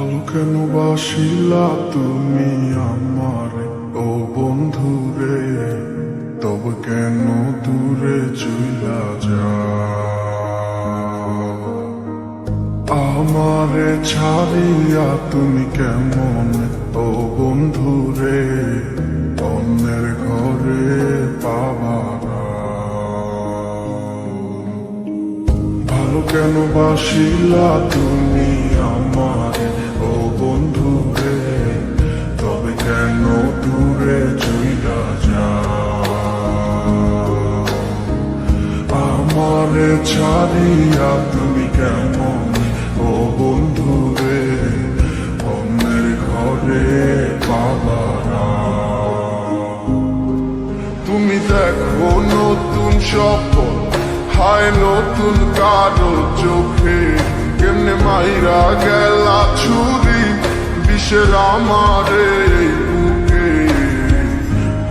ভালো কেন বাসিলা তুমি আমারে ও বন্ধুরে, তবে কেন দূরে চইলা যাও? আমারে ছাড়িয়া তুমি কেমন ও বন্ধুরে অন্যের ঘরে পাবারা? ভালো কেন বাসিলা তুমি আমারে ও বন্ধুরে, তবে কেন দূরে চইলা যাও? আমারে ছাড়িয়া তুমি কেমন ও বন্ধুরে অন্যের ঘরে পাবারা? তুমি দেখো নতুন স্বপ্ন, হায় নতুন কারো চোখে, কেমনে মাইরা গেলা ছুরি বিষের আমারে বুকে।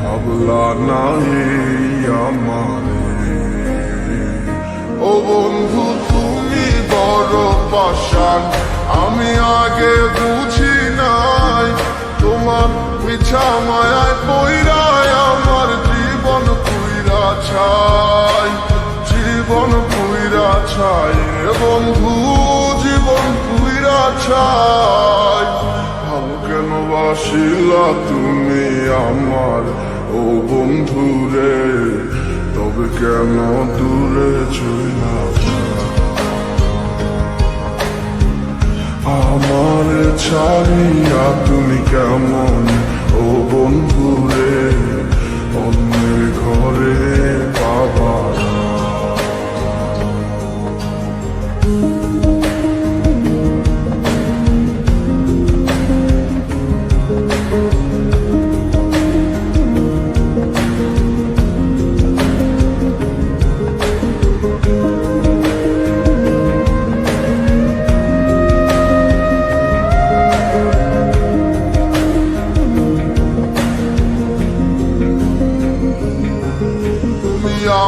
ভাবলা না এই আমারে ও বন্ধু তুমি বড় পাষাণ, আমি আগে বুঝি নাই তোমার মিছা মায়ায় পইরায় আমার জীবন পুইরা ছাই, জীবন পুইরা ছাই বন্ধু, জীবন পুইরা ছাই। ভালো কেন বাসিলা তুমি আমার ও বন্ধুরে, তবে কেন দূরে চইলা যাও? আমার ছাড়িয়া তুমি কেমন ও বন্ধুরে অন্যের ঘরে পাবারা?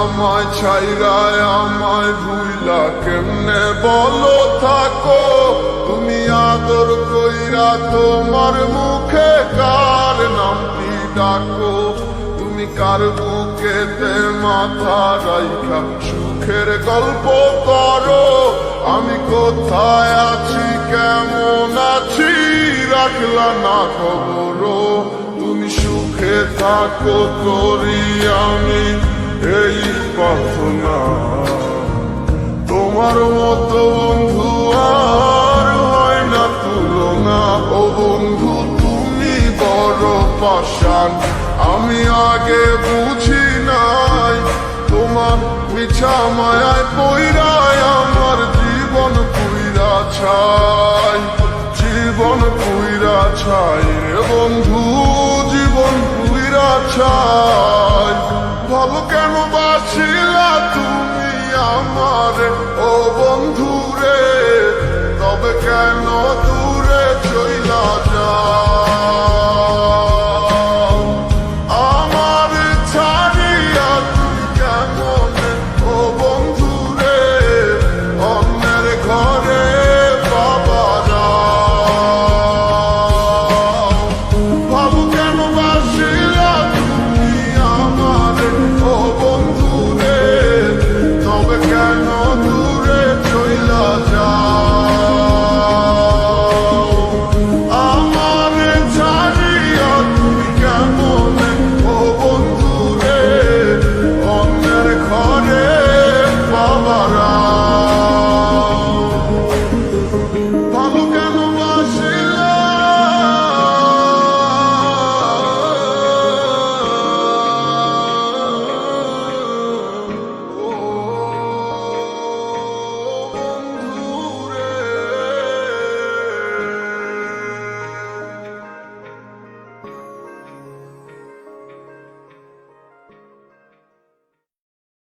আমায় ছাইরায় আমায় ভুইলা কেমনে বলো থাকো? তুমি আদর কইরা তোমার মুখে কার নামটি ডাকো? তুমি কার বুকেতে মাথা রাইখা সুখের গল্প করো? আমি কোথায় আছি কেমন আছি রাখলা না খবর? তুমি সুখে থাকো করি আমি এই প্রার্থনা, তোমার মতো বন্ধু আর হয় না তুলনা। ও বন্ধু তুমি বড় পাষাণ, আমি আগে বুঝি নাই তোমার মিছা মায়ায় পইরায় আমার জীবন পুইরা ছাই, জীবন পুইরা ছাই বন্ধু, জীবন পুইরা ছাই। ভালো কেন বাসিলা তুমি আমারে ও বন্ধুরে, তবে কেন